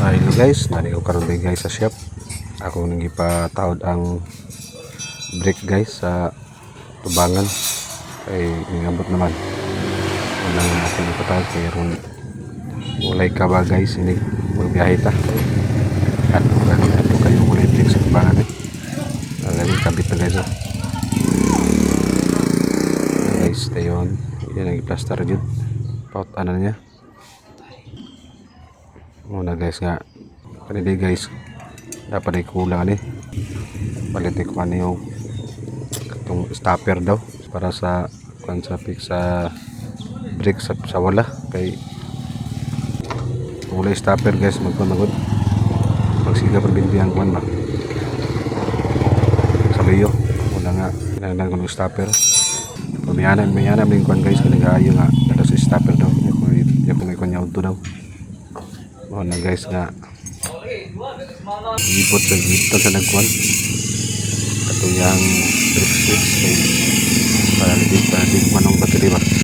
Hello guys, nani ko karon guys sa shop. Ako nang ipatawad ang brake guys sa tubangan. Kay ningabot naman. Unang aking ipatawad kay ron. Walay ka ba guys, ini magbiyahe ta. At kayo walay brake sa tubangan Lagi kabit na guys. Guys, tayon. Yan ang i-plaster jud. Paut ano niya. Muna guys nga kanili guys dapat ay kulang palitin ko yung itong stopper daw para sa fix sa brake sa wala kay wala stopper guys magpunagod pagsiga perbinti ang kuwan ba sa liyo muna nga kinahanglan ko ng stopper pamiyanan din kuwan guys kanagayo nga dala sa stopper daw yung may kunya auto daw na guys nga ibot sa nagkuhan katuyang brake switch